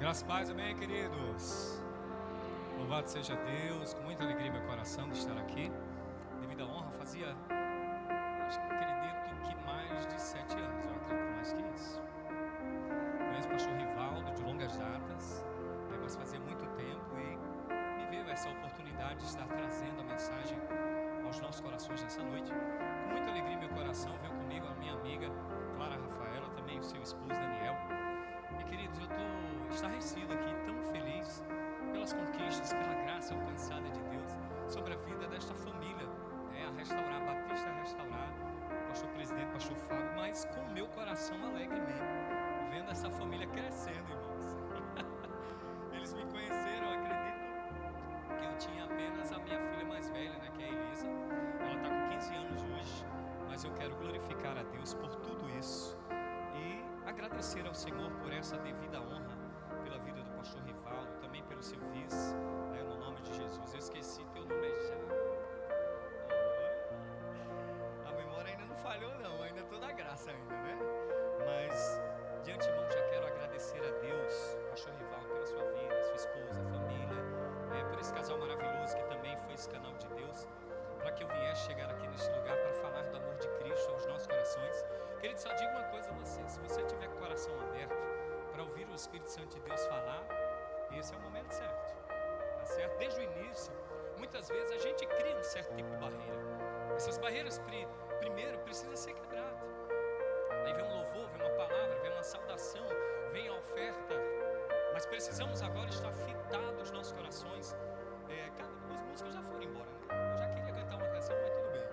Graças a Deus, amém, queridos. Louvado seja Deus, com muita alegria meu coração de estar aqui. Devido à honra, fazia, acredito que mais de 7 anos, eu acredito que mais que isso. Conheço o pastor Rivaldo de longas datas, mas fazia muito tempo e me veio essa oportunidade de estar trazendo a mensagem aos nossos corações nessa noite. Com muita alegria meu coração, veio comigo a minha amiga Clara Rafaela, também o seu esposo Daniel. E queridos, eu estou estarrecido aqui, tão feliz pelas conquistas, pela graça alcançada de Deus sobre a vida desta família, a Restaurar, Batista Restaurar, pastor presidente, pastor Fábio, mas com o meu coração alegre mesmo, vendo essa família crescendo, irmãos. Eles me conheceram, eu acredito que eu tinha apenas a minha filha mais velha, que é a Elisa. Ela está com 15 anos hoje, mas eu quero glorificar a Deus por tudo isso e agradecer ao Senhor por essa devida honra, pela vida do pastor Rivaldo, também pelo seu vice, no nome de Jesus. Eu esqueci teu nome já. A memória ainda não falhou não, ainda estou na graça ainda, né? Mas de antemão já quero agradecer a Deus, pastor Rivaldo, pela sua vida, sua esposa, família, por esse casal maravilhoso que também foi esse canal de Deus, para que eu viesse chegar aqui neste lugar para falar do amor de Cristo aos nossos corações. Querido, só digo uma coisa a você: se você tiver com o coração aberto para ouvir o Espírito Santo de Deus falar, esse é o momento certo, tá certo? Desde o início, muitas vezes a gente cria um certo tipo de barreira. Essas barreiras primeiro precisam ser quebradas. Aí vem um louvor, vem uma palavra, vem uma saudação, vem a oferta, mas precisamos agora estar fitados nos nossos corações. Os músicos já foram embora, né? Eu já queria cantar uma canção, mas tudo bem.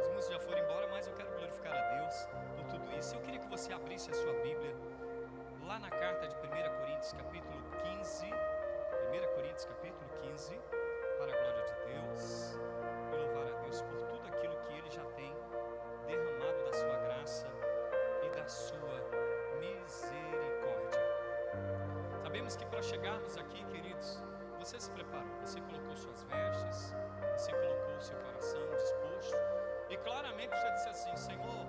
Os músicos já foram embora, mas eu quero glorificar a Deus por tudo isso. Eu queria que você abrisse a sua Bíblia lá na carta de 1 Coríntios capítulo 15. 1 Coríntios capítulo 15, para a glória de Deus, e louvar a Deus por tudo aquilo que Ele já tem derramado da sua graça e da sua misericórdia. Sabemos que para chegarmos aqui, queridos, você se preparou, você colocou suas vestes, você colocou o seu coração disposto, e claramente você disse assim: Senhor,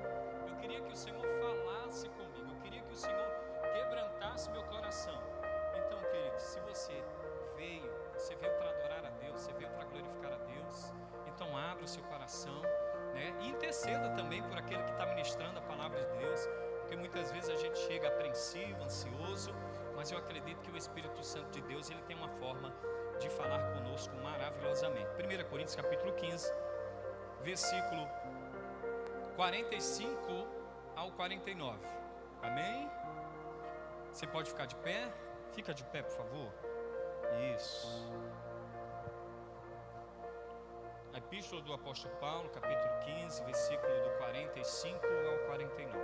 eu queria que o Senhor falasse comigo, eu queria que o Senhor quebrantasse meu coração. Então, queridos, se você veio para adorar a Deus, você veio para glorificar a Deus, então abra o seu coração, e interceda também por aquele que está ministrando a palavra de Deus, porque muitas vezes a gente chega apreensivo, ansioso, mas eu acredito que o Espírito Santo de Deus, ele tem uma forma de falar conosco maravilhosamente. 1 Coríntios capítulo 15, versículo 45 ao 49. Amém? Você pode ficar de pé? Fica de pé, por favor. Isso. A Epístola do Apóstolo Paulo, capítulo 15, versículo do 45 ao 49.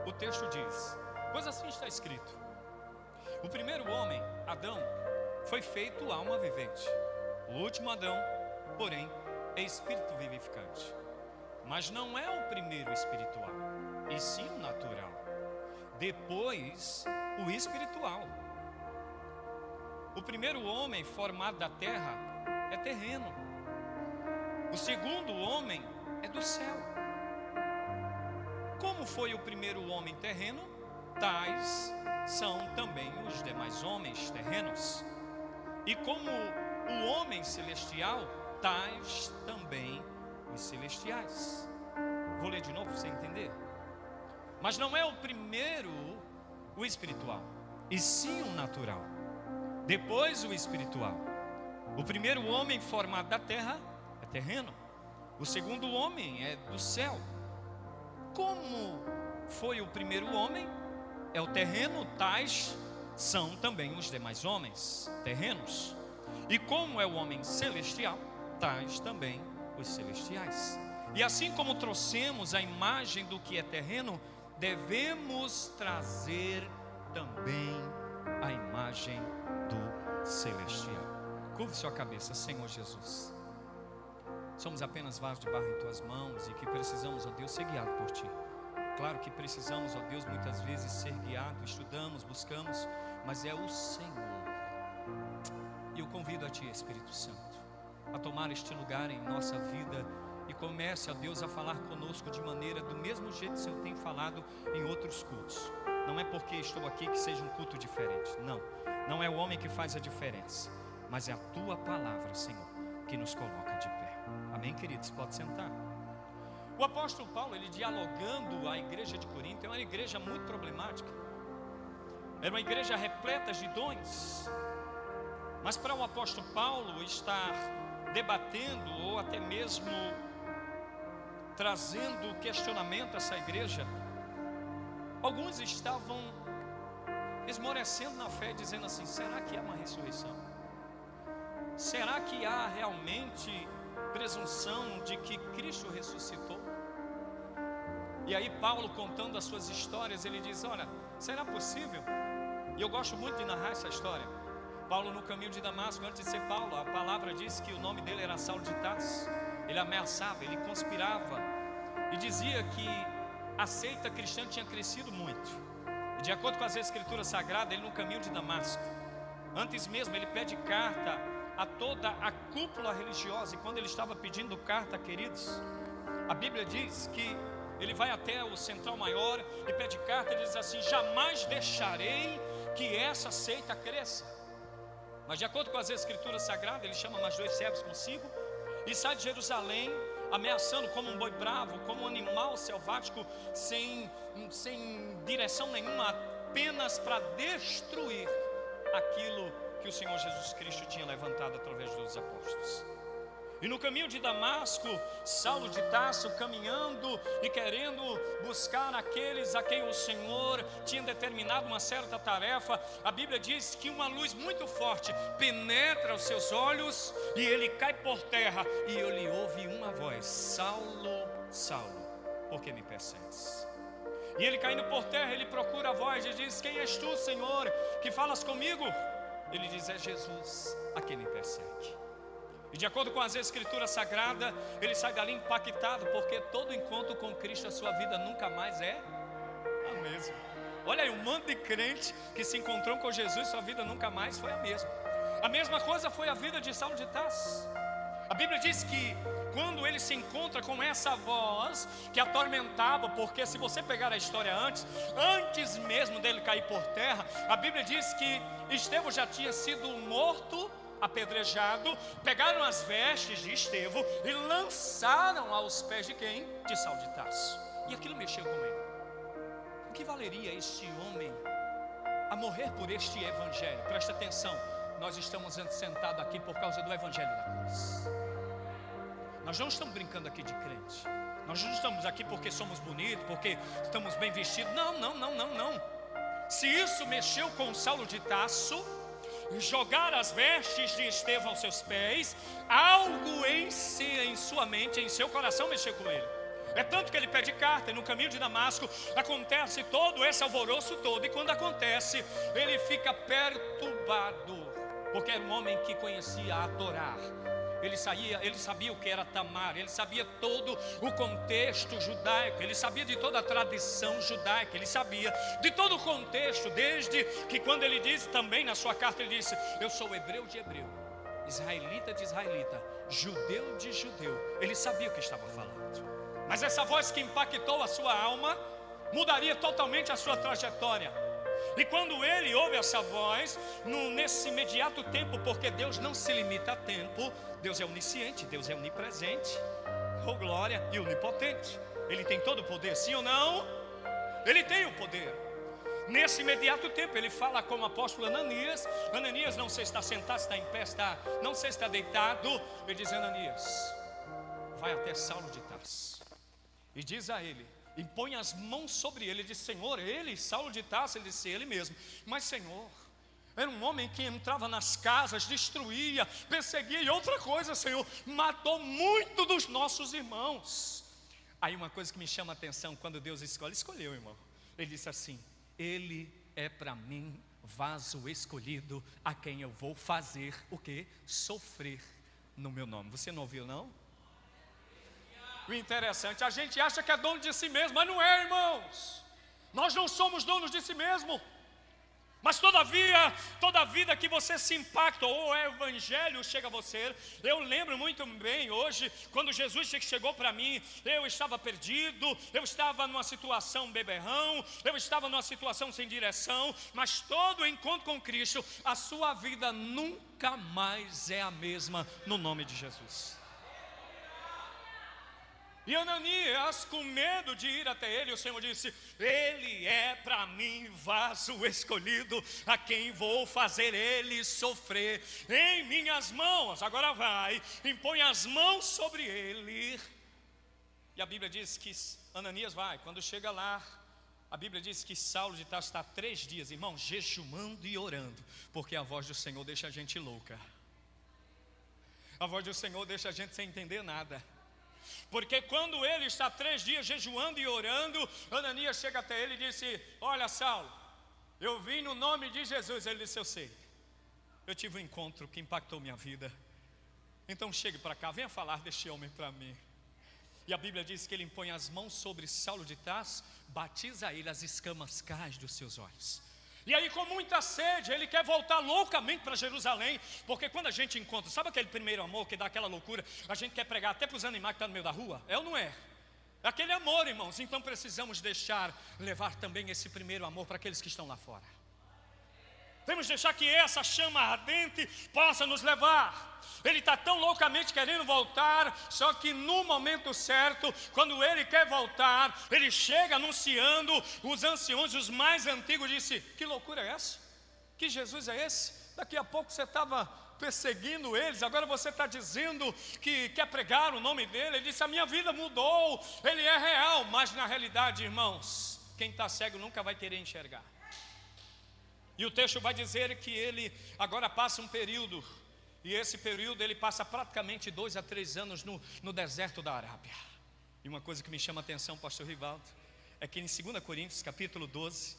O texto diz: pois assim está escrito: o primeiro homem, Adão, foi feito alma vivente. O último Adão, porém, é espírito vivificante. Mas não é o primeiro espiritual, e sim o natural. Depois, o espiritual. O primeiro homem formado da terra é terreno. O segundo homem é do céu. Como foi o primeiro homem terreno, tais são também os demais homens terrenos. E como o homem celestial, tais também os celestiais. Vou ler de novo para você entender. Mas não é o primeiro o espiritual, e sim o natural. Depois o espiritual. O primeiro homem formado da terra é terreno. O segundo homem é do céu. Como foi o primeiro homem, é o terreno, tais são também os demais homens terrenos. E como é o homem celestial, tais também os celestiais. E assim como trouxemos a imagem do que é terreno, devemos trazer também a imagem do celestial. Curve sua cabeça. Senhor Jesus, somos apenas vasos de barro em tuas mãos e que precisamos, ó Deus, ser guiados por ti. Claro que precisamos, ó Deus, muitas vezes ser guiados, estudamos, buscamos, mas é o Senhor. E eu convido a ti, Espírito Santo, a tomar este lugar em nossa vida e comece, ó Deus, a falar conosco de maneira do mesmo jeito que o Senhor tem falado em outros cultos. Não é porque estou aqui que seja um culto diferente, não é o homem que faz a diferença, mas é a tua palavra, Senhor, que nos coloca de pé. Amém, queridos? Pode sentar. O apóstolo Paulo, ele dialogando a igreja de Corinto, é uma igreja muito problemática, era uma igreja repleta de dons, mas para o apóstolo Paulo estar debatendo ou até mesmo trazendo questionamento a essa igreja, alguns estavam esmorecendo na fé, dizendo assim: será que há uma ressurreição? Será que há realmente presunção de que Cristo ressuscitou? E aí Paulo, contando as suas histórias, ele diz: olha, será possível? E eu gosto muito de narrar essa história. Paulo, no caminho de Damasco, antes de ser Paulo, a palavra diz que o nome dele era Saulo de Tarso. Ele ameaçava, ele conspirava e dizia que a seita cristã tinha crescido muito. E de acordo com as escrituras sagradas, ele, no caminho de Damasco, antes mesmo, ele pede carta a toda a cúpula religiosa. E quando ele estava pedindo carta, queridos, a Bíblia diz que ele vai até o central maior e pede carta. Ele diz assim: jamais deixarei que essa seita cresça. Mas de acordo com as escrituras sagradas, ele chama mais 2 servos consigo e sai de Jerusalém, ameaçando como um boi bravo, como um animal selvático, sem direção nenhuma, apenas para destruir aquilo que o Senhor Jesus Cristo tinha levantado através dos apóstolos. E no caminho de Damasco, Saulo de Tarso caminhando e querendo buscar aqueles a quem o Senhor tinha determinado uma certa tarefa, a Bíblia diz que uma luz muito forte penetra os seus olhos e ele cai por terra e ele ouve uma voz: Saulo, Saulo, por que me persegues? E ele, caindo por terra, ele procura a voz e diz: quem és tu, Senhor, que falas comigo? Ele diz: é Jesus a quem me persegue. E de acordo com as escrituras sagradas, ele sai dali impactado, porque todo encontro com Cristo, a sua vida nunca mais é a mesma. Olha aí, um monte de crente que se encontrou com Jesus, sua vida nunca mais foi a mesma. A mesma coisa foi a vida de Saulo de Tarso. A Bíblia diz que quando ele se encontra com essa voz que atormentava, porque se você pegar a história antes mesmo dele cair por terra, a Bíblia diz que Estevão já tinha sido morto, apedrejado. Pegaram as vestes de Estevão e lançaram aos pés de quem? De Saulo de Tarso. E aquilo mexeu com ele. O que valeria este homem a morrer por este evangelho? Presta atenção, nós estamos sentados aqui por causa do evangelho da cruz. Nós não estamos brincando aqui de crente. Nós não estamos aqui porque somos bonitos, porque estamos bem vestidos. Não. Se isso mexeu com Saulo de Tarso, jogar as vestes de Estevão aos seus pés, algo em sua mente, em seu coração mexeu com ele. É tanto que ele pede carta, e no caminho de Damasco acontece todo esse alvoroço todo, e quando acontece, ele fica perturbado, porque era um homem que conhecia adorar. Ele sabia o que era Tamar, ele sabia todo o contexto judaico, ele sabia de toda a tradição judaica, ele sabia de todo o contexto, desde que quando ele disse também na sua carta, ele disse: eu sou hebreu de hebreu, israelita de israelita, judeu de judeu. Ele sabia o que estava falando, mas essa voz que impactou a sua alma mudaria totalmente a sua trajetória. E quando ele ouve essa voz, nesse imediato tempo, porque Deus não se limita a tempo, Deus é onisciente, Deus é onipresente, oh glória, e onipotente. Ele tem todo o poder, sim ou não? Ele tem o poder. Nesse imediato tempo, ele fala como apóstolo Ananias. Ananias, não sei se está sentado, se está em pé, não sei se está deitado. Ele diz: Ananias, vai até Saulo de Tarso e diz a ele, e põe as mãos sobre ele. Ele diz: Senhor, ele, Saulo de Tarso? Ele disse: ele mesmo. Mas Senhor, era um homem que entrava nas casas, destruía, perseguia, e outra coisa, Senhor, matou muito dos nossos irmãos. Aí uma coisa que me chama a atenção, quando Deus escolheu, irmão, ele disse assim: ele é para mim vaso escolhido, a quem eu vou fazer o quê? Sofrer no meu nome. Você não ouviu, não? O interessante, a gente acha que é dono de si mesmo, mas não é, irmãos. Nós não somos donos de si mesmo. Mas todavia, toda vida que você se impacta, ou o evangelho chega a você. Eu lembro muito bem hoje, quando Jesus chegou para mim, eu estava perdido, eu estava numa situação beberrão, eu estava numa situação sem direção, mas todo encontro com Cristo, a sua vida nunca mais é a mesma, no nome de Jesus. E Ananias, com medo de ir até ele, o Senhor disse: ele é para mim vaso escolhido, a quem vou fazer ele sofrer em minhas mãos. Agora vai, impõe as mãos sobre ele. E a Bíblia diz que Ananias vai. Quando chega lá, a Bíblia diz que Saulo de Tarso está 3 dias, irmão, jejuando e orando, porque a voz do Senhor deixa a gente louca. A voz do Senhor deixa a gente sem entender nada. Porque quando ele está 3 dias jejuando e orando, Ananias chega até ele e disse: olha, Saulo, eu vim no nome de Jesus. Ele disse: eu sei, eu tive um encontro que impactou minha vida, então chegue para cá, venha falar deste homem para mim. E a Bíblia diz que ele impõe as mãos sobre Saulo de Tarso, batiza ele, as escamas caem dos seus olhos. E aí, com muita sede, ele quer voltar loucamente para Jerusalém. Porque quando a gente encontra, sabe aquele primeiro amor que dá aquela loucura? A gente quer pregar até para os animais que estão no meio da rua. É ou não é? É aquele amor, irmãos. Então precisamos levar também esse primeiro amor para aqueles que estão lá fora. Temos que deixar que essa chama ardente possa nos levar. Ele está tão loucamente querendo voltar, só que no momento certo, quando ele quer voltar, ele chega anunciando. Os anciões, os mais antigos, disse: que loucura é essa? Que Jesus é esse? Daqui a pouco você estava perseguindo eles, agora você está dizendo que quer pregar o nome dele. Ele disse: a minha vida mudou, ele é real. Mas na realidade, irmãos, quem está cego nunca vai querer enxergar. E o texto vai dizer que ele agora passa um período, e esse período ele passa praticamente 2 a 3 anos no deserto da Arábia. E uma coisa que me chama a atenção, pastor Rivaldo, é que em 2 Coríntios capítulo 12,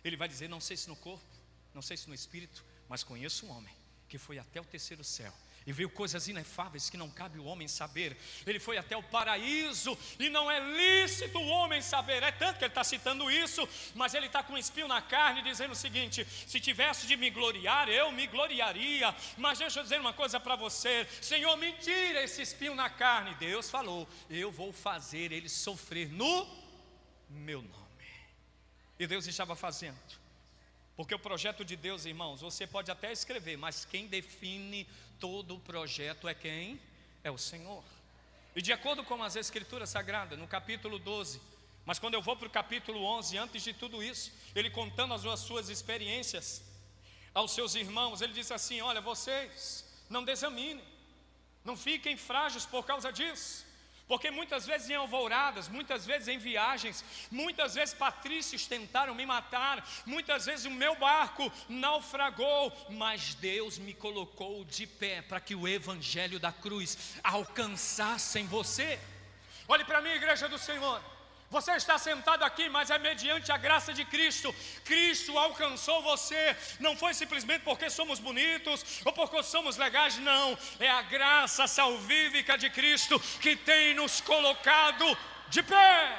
ele vai dizer: não sei se no corpo, não sei se no espírito, mas conheço um homem que foi até o 3º céu e viu coisas inefáveis que não cabe o homem saber. Ele foi até o paraíso e não é lícito o homem saber. É tanto que ele está citando isso, mas ele está com um espinho na carne, dizendo o seguinte: se tivesse de me gloriar, eu me gloriaria. Mas deixa eu dizer uma coisa para você: Senhor, me tira esse espinho na carne. Deus falou: eu vou fazer ele sofrer no meu nome. E Deus estava fazendo. Porque o projeto de Deus, irmãos, você pode até escrever, mas quem define todo o projeto é quem? É o Senhor. E de acordo com as Escrituras Sagradas, no capítulo 12, mas quando eu vou para o capítulo 11, antes de tudo isso, ele contando as suas experiências aos seus irmãos, ele diz assim: olha, vocês não desaminem, não fiquem frágeis por causa disso. Porque muitas vezes em alvoradas, muitas vezes em viagens, muitas vezes patrícios tentaram me matar, muitas vezes o meu barco naufragou, mas Deus me colocou de pé para que o evangelho da cruz alcançasse em você. Olhe para mim, igreja do Senhor. Você está sentado aqui, mas é mediante a graça de Cristo. Cristo alcançou você. Não foi simplesmente porque somos bonitos ou porque somos legais, não. É a graça salvífica de Cristo que tem nos colocado de pé.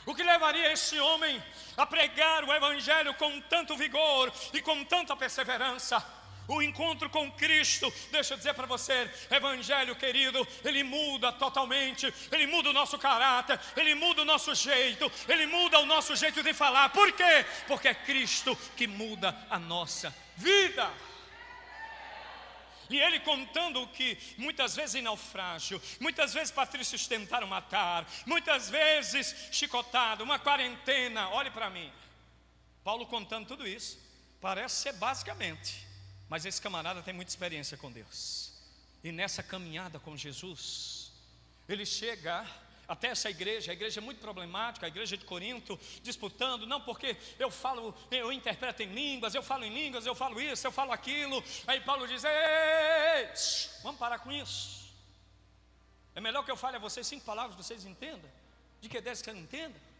O que levaria esse homem a pregar o evangelho com tanto vigor e com tanta perseverança? O encontro com Cristo. Deixa eu dizer para você, evangelho querido, ele muda totalmente. Ele muda o nosso caráter, ele muda o nosso jeito, ele muda o nosso jeito de falar. Por quê? Porque é Cristo que muda a nossa vida. E ele contando que muitas vezes em naufrágio, muitas vezes patrícios tentaram matar, muitas vezes chicotado, uma quarentena. Olhe para mim, Paulo contando tudo isso, parece ser basicamente, mas esse camarada tem muita experiência com Deus. E nessa caminhada com Jesus, ele chega até essa igreja, a igreja é muito problemática, a igreja de Corinto, disputando, não porque eu interpreto em línguas, eu falo em línguas, eu falo isso, eu falo aquilo. Aí Paulo diz: ei, vamos parar com isso. É melhor que eu fale a vocês 5 palavras, vocês entendam, de que 10 que eu não entenda.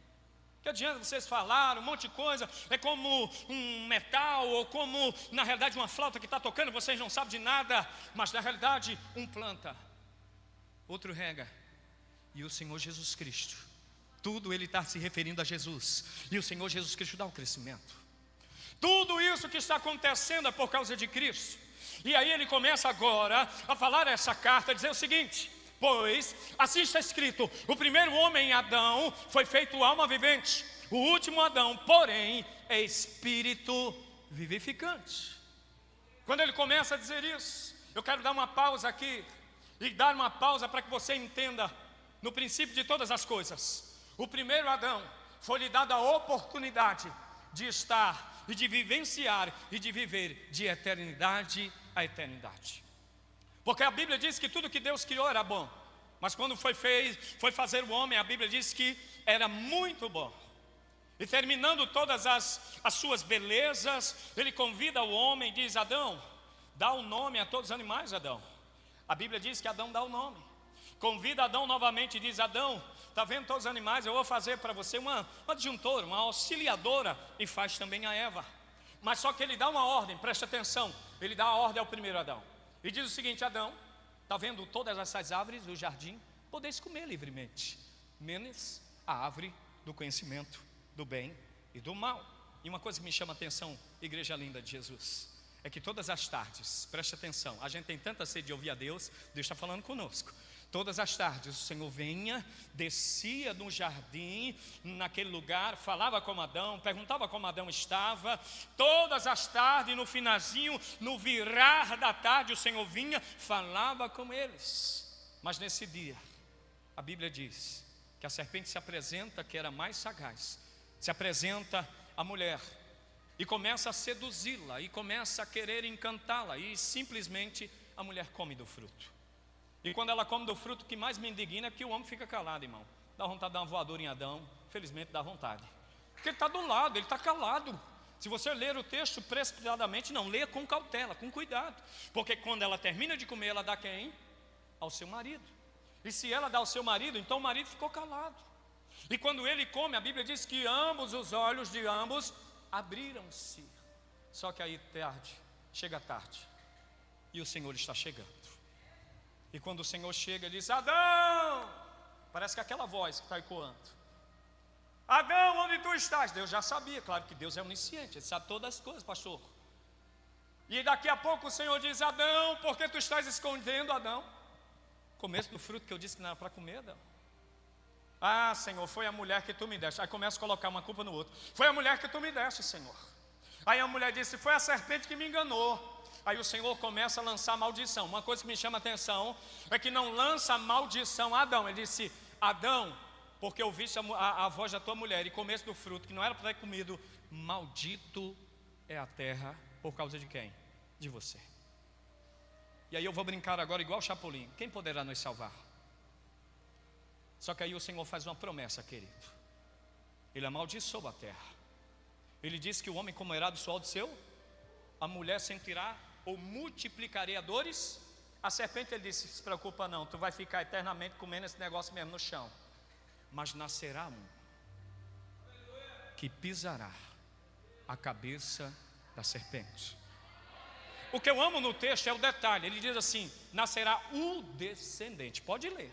Que adianta vocês falar um monte de coisa, é como um metal, ou como na realidade uma flauta que está tocando, vocês não sabem de nada, mas na realidade um planta, outro rega, e o Senhor Jesus Cristo Tudo ele está se referindo a Jesus. E o Senhor Jesus Cristo dá o crescimento. Tudo isso que está acontecendo é por causa de Cristo. E aí ele começa agora a falar essa carta, a dizer o seguinte: pois, assim está escrito, o primeiro homem, Adão, foi feito alma vivente. O último Adão, porém, é espírito vivificante. Quando ele começa a dizer isso, eu quero dar uma pausa aqui, e dar uma pausa para que você entenda, no princípio de todas as coisas, o primeiro Adão, foi-lhe dada a oportunidade de estar e de vivenciar e de viver de eternidade a eternidade. Porque a Bíblia diz que tudo que Deus criou era bom, mas quando foi fazer o homem, a Bíblia diz que era muito bom. E terminando todas as suas belezas, ele convida o homem e diz: Adão, dá o nome a todos os animais, Adão. A Bíblia diz que Adão dá o nome. Convida Adão novamente e diz: Adão, está vendo todos os animais? Eu vou fazer para você uma adjuntora, uma auxiliadora. E faz também a Eva. Mas só que ele dá uma ordem, preste atenção. Ele dá a ordem ao primeiro Adão. E diz o seguinte: Adão, está vendo todas essas árvores do jardim? Podeis comer livremente, menos a árvore do conhecimento do bem e do mal. E uma coisa que me chama a atenção, igreja linda de Jesus, é que todas as tardes, preste atenção, a gente tem tanta sede de ouvir a Deus, Deus está falando conosco. Todas as tardes o Senhor vinha, descia no jardim, naquele lugar, falava com Adão, perguntava como Adão estava. Todas as tardes, no finalzinho, no virar da tarde, o Senhor vinha, falava com eles. Mas nesse dia, a Bíblia diz que a serpente se apresenta, que era mais sagaz, se apresenta a mulher e começa a seduzi-la, e começa a querer encantá-la, e simplesmente a mulher come do fruto. E quando ela come do fruto, o que mais me indigna é que o homem fica calado, irmão. Dá vontade de dar uma voadora em Adão, felizmente dá vontade, porque ele está do lado, ele está calado. Se você ler o texto precipitadamente, não, leia com cautela, com cuidado, porque quando ela termina de comer, ela dá quem? Ao seu marido. E se ela dá ao seu marido, então o marido ficou calado. E quando ele come, a Bíblia diz que ambos, os olhos de ambos abriram-se. Só que aí chega tarde, e o Senhor está chegando. E quando o Senhor chega, ele diz: Adão! Parece que aquela voz que está ecoando: Adão, onde tu estás? Deus já sabia, claro que Deus é onisciente, Ele sabe todas as coisas, pastor. E daqui a pouco o Senhor diz: Adão, por que tu estás escondendo, Adão? Começo do fruto que eu disse que não era para comer, Adão. Ah, Senhor, foi a mulher que tu me deste. Aí começa a colocar uma culpa no outro. Foi a mulher que tu me deste, Senhor. Aí a mulher disse: foi a serpente que me enganou. Aí o Senhor começa a lançar maldição. Uma coisa que me chama a atenção é que não lança maldição a Adão. Ele disse: Adão, porque ouviste a voz da tua mulher e comeste do fruto que não era para ter comido, maldito é a terra por causa de quem? De você. E aí eu vou brincar agora igual o Chapolin: quem poderá nos salvar? Só que aí o Senhor faz uma promessa, querido. Ele amaldiçoou a terra. Ele disse que o homem comerá do suor do seu, a mulher sentirá ou multiplicarei a dores. A serpente, ele disse: se preocupa não, tu vai ficar eternamente comendo esse negócio mesmo no chão. Mas nascerá um que pisará a cabeça da serpente. O que eu amo no texto é o detalhe. Ele diz assim: nascerá o descendente. Pode ler.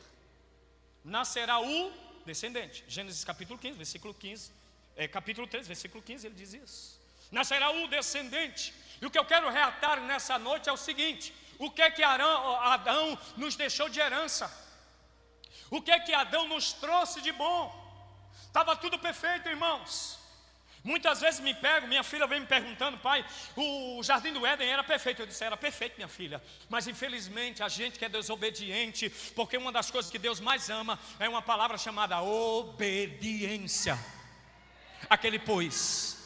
Nascerá o descendente. Gênesis capítulo 15, versículo 15. Capítulo 3, versículo 15, ele diz isso. Nascerá o descendente. E o que eu quero reatar nessa noite é o seguinte: o que é que Adão nos deixou de herança? O que é que Adão nos trouxe de bom? Estava tudo perfeito, irmãos. Muitas vezes minha filha vem me perguntando: pai, o jardim do Éden era perfeito. Eu disse: era perfeito, minha filha. Mas infelizmente a gente que é desobediente, porque uma das coisas que Deus mais ama é uma palavra chamada obediência. Aquele, pois,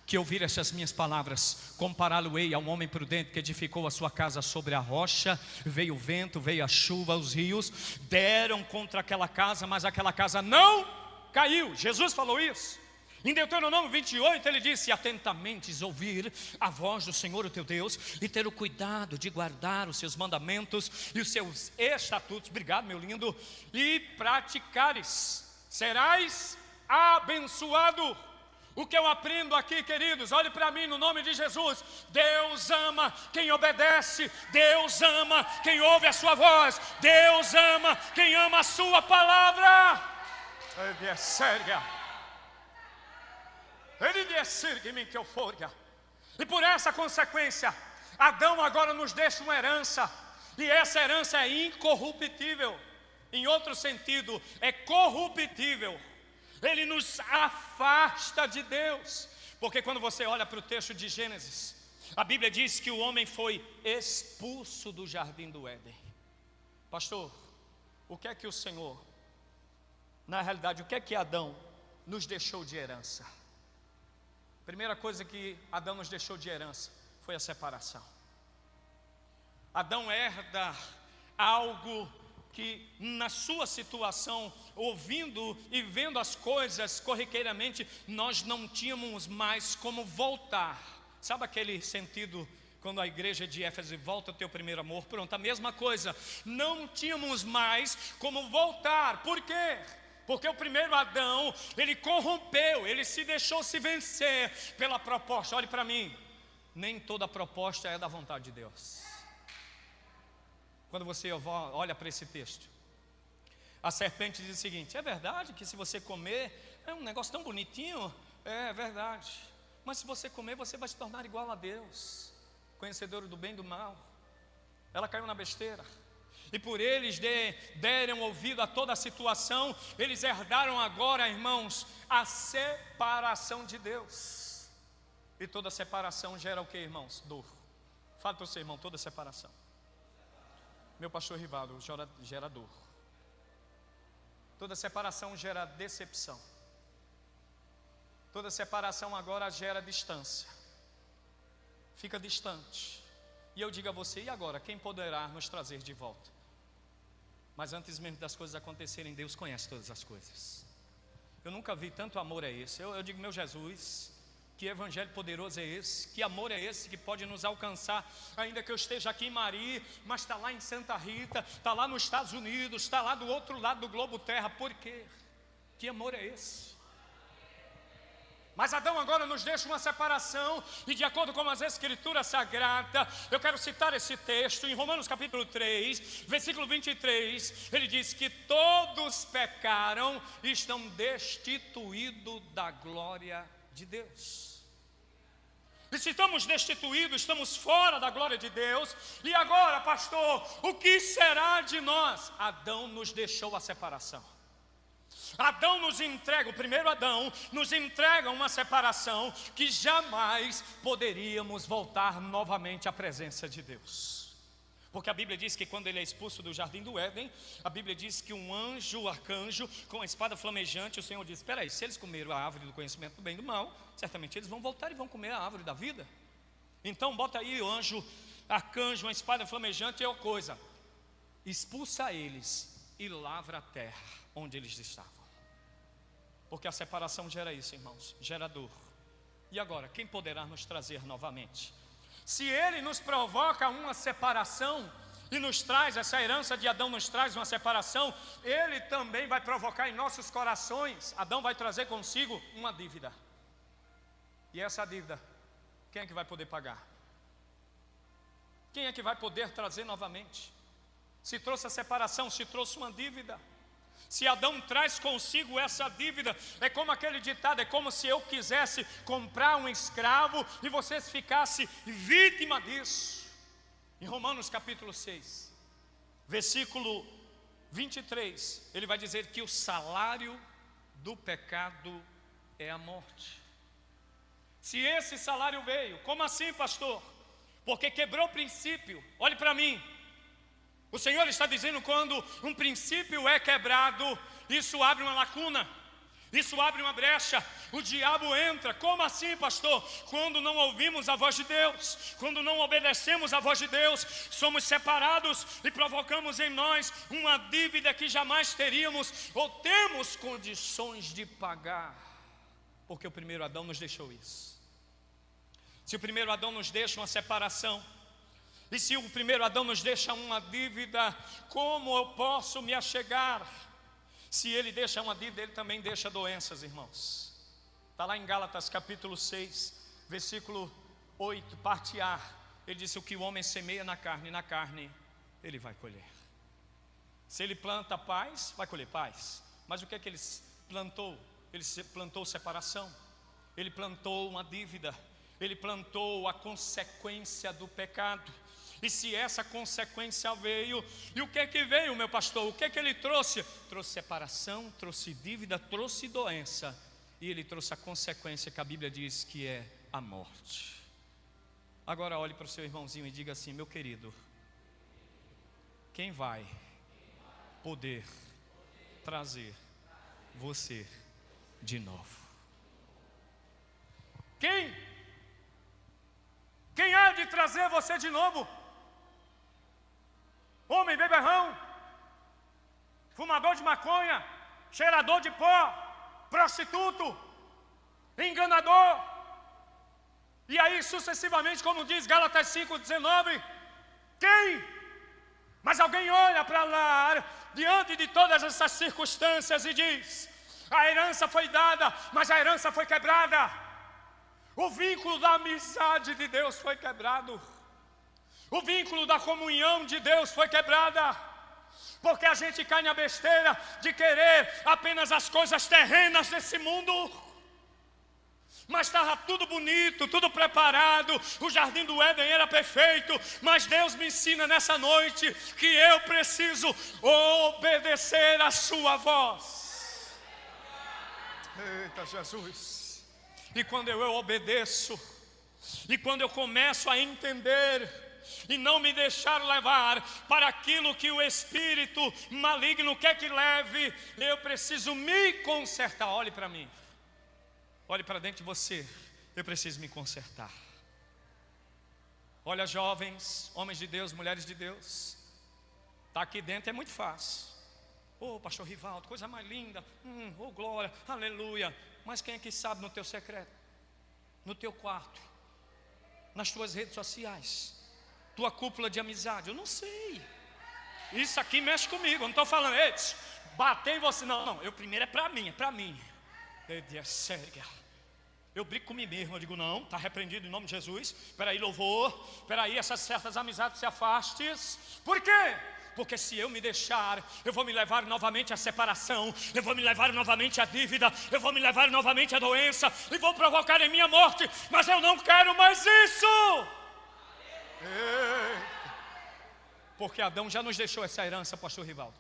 que ouvir essas minhas palavras, compará-lo-ei a um homem prudente que edificou a sua casa sobre a rocha. Veio o vento, veio a chuva, os rios deram contra aquela casa, mas aquela casa não caiu. Jesus falou isso. Em Deuteronômio 28 ele disse: atentamente ouvir a voz do Senhor o teu Deus, e ter o cuidado de guardar os seus mandamentos e os seus estatutos. Obrigado, meu lindo. E praticares, serás abençoado. O que eu aprendo aqui, queridos, olhe para mim no nome de Jesus: Deus ama quem obedece, Deus ama quem ouve a sua voz, Deus ama quem ama a sua palavra. E por essa consequência, Adão agora nos deixa uma herança, e essa herança é incorruptível. Em outro sentido, é corruptível. Ele nos afasta de Deus. Porque quando você olha para o texto de Gênesis, a Bíblia diz que o homem foi expulso do jardim do Éden. Pastor, o que é que o Senhor, na realidade, o que é que Adão nos deixou de herança? Primeira coisa que Adão nos deixou de herança foi a separação. Adão herda algo que na sua situação, ouvindo e vendo as coisas corriqueiramente, nós não tínhamos mais como voltar. Sabe aquele sentido quando a igreja de Éfeso volta ao teu primeiro amor? Pronto, a mesma coisa. Não tínhamos mais como voltar. Por quê? Porque o primeiro Adão, ele corrompeu, ele se deixou se vencer pela proposta. Olhe para mim, nem toda proposta é da vontade de Deus. Quando você olha para esse texto, a serpente diz o seguinte: é verdade que se você comer, é um negócio tão bonitinho? É verdade, mas se você comer, você vai se tornar igual a Deus, conhecedor do bem e do mal. Ela caiu na besteira. E por eles deram ouvido a toda a situação, eles herdaram agora, irmãos, a separação de Deus. E toda separação gera o que, irmãos? Dor. Fala para o seu irmão, toda separação. Meu pastor Rivaldo, gera dor. Toda separação gera decepção. Toda separação agora gera distância. Fica distante. E eu digo a você, e agora? Quem poderá nos trazer de volta? Mas antes mesmo das coisas acontecerem, Deus conhece todas as coisas. Eu nunca vi tanto amor a esse. Eu digo, meu Jesus, que evangelho poderoso é esse? Que amor é esse que pode nos alcançar? Ainda que eu esteja aqui em Mari, mas está lá em Santa Rita, está lá nos Estados Unidos, está lá do outro lado do globo terra. Por quê? Que amor é esse? Mas Adão agora nos deixa uma separação, e de acordo com as Escrituras Sagradas, eu quero citar esse texto, em Romanos capítulo 3, versículo 23, ele diz que todos pecaram e estão destituídos da glória de Deus. E se estamos destituídos, estamos fora da glória de Deus, e agora, pastor, o que será de nós? Adão nos deixou a separação. Adão nos entrega, o primeiro Adão nos entrega uma separação que jamais poderíamos voltar novamente à presença de Deus. Porque a Bíblia diz que quando ele é expulso do jardim do Éden, a Bíblia diz que um anjo, o arcanjo, com a espada flamejante, o Senhor diz: espera aí, se eles comeram a árvore do conhecimento do bem e do mal, certamente eles vão voltar e vão comer a árvore da vida. Então bota aí o anjo, arcanjo, uma espada flamejante, é a coisa: expulsa eles e lavra a terra onde eles estavam. Porque a separação gera isso, irmãos, gera dor. E agora, quem poderá nos trazer novamente? Se ele nos provoca uma separação e nos traz, essa herança de Adão nos traz uma separação, ele também vai provocar em nossos corações, Adão vai trazer consigo uma dívida. E essa dívida, quem é que vai poder pagar? Quem é que vai poder trazer novamente? Se trouxe a separação, se trouxe uma dívida. Se Adão traz consigo essa dívida, é como aquele ditado, é como se eu quisesse comprar um escravo e vocês ficassem vítima disso. Em Romanos capítulo 6, versículo 23, ele vai dizer que o salário do pecado é a morte. Se esse salário veio, como assim, pastor? Porque quebrou o princípio. Olhe para mim. O Senhor está dizendo, quando um princípio é quebrado, isso abre uma lacuna, isso abre uma brecha, o diabo entra. Como assim, pastor? Quando não ouvimos a voz de Deus, quando não obedecemos a voz de Deus, somos separados e provocamos em nós uma dívida que jamais teríamos ou temos condições de pagar, porque o primeiro Adão nos deixou isso. Se o primeiro Adão nos deixa uma separação, e se o primeiro Adão nos deixa uma dívida, como eu posso me achegar? Se ele deixa uma dívida, ele também deixa doenças, irmãos. Está lá em Gálatas capítulo 6, versículo 8, parte A. Ele disse: o que o homem semeia na carne ele vai colher. Se ele planta paz, vai colher paz. Mas o que é que ele plantou separação, ele plantou uma dívida, ele plantou a consequência do pecado. E se essa consequência veio, e o que é que veio, meu pastor? O que é que ele trouxe? Trouxe separação, trouxe dívida, trouxe doença. E ele trouxe a consequência que a Bíblia diz que é a morte. Agora olhe para o seu irmãozinho e diga assim: meu querido, quem vai poder trazer você de novo? Quem há de trazer você de novo? Homem beberrão, fumador de maconha, cheirador de pó, prostituto, enganador, e aí sucessivamente, como diz Gálatas 5,19. Quem? Mas alguém olha para lá, diante de todas essas circunstâncias, e diz: a herança foi dada, mas a herança foi quebrada. O vínculo da amizade de Deus foi quebrado. O vínculo da comunhão de Deus foi quebrada. Porque a gente cai na besteira de querer apenas as coisas terrenas desse mundo. Mas estava tudo bonito, tudo preparado. O jardim do Éden era perfeito. Mas Deus me ensina nessa noite que eu preciso obedecer a sua voz. Eita Jesus! E quando eu obedeço, e quando eu começo a entender e não me deixar levar para aquilo que o espírito maligno quer que leve, eu preciso me consertar. Olhe para mim, olhe para dentro de você. Eu preciso me consertar. Olha, jovens, homens de Deus, mulheres de Deus, está aqui dentro é muito fácil. Oh, pastor Rivaldo, coisa mais linda, oh glória, aleluia. Mas quem é que sabe no teu secreto, no teu quarto, nas tuas redes sociais, tua cúpula de amizade? Eu não sei. Isso aqui mexe comigo. Eu não estou falando, ei, bater em você. Não, eu primeiro é para mim, é para mim. Eu brigo comigo mesmo. Eu digo, não, está repreendido em nome de Jesus. Espera aí, louvor. Espera aí, essas certas amizades se afaste. Por quê? Porque se eu me deixar, eu vou me levar novamente à separação, eu vou me levar novamente à dívida, eu vou me levar novamente à doença, e vou provocar em minha morte. Mas eu não quero mais isso. Porque Adão já nos deixou essa herança, pastor Rivaldo.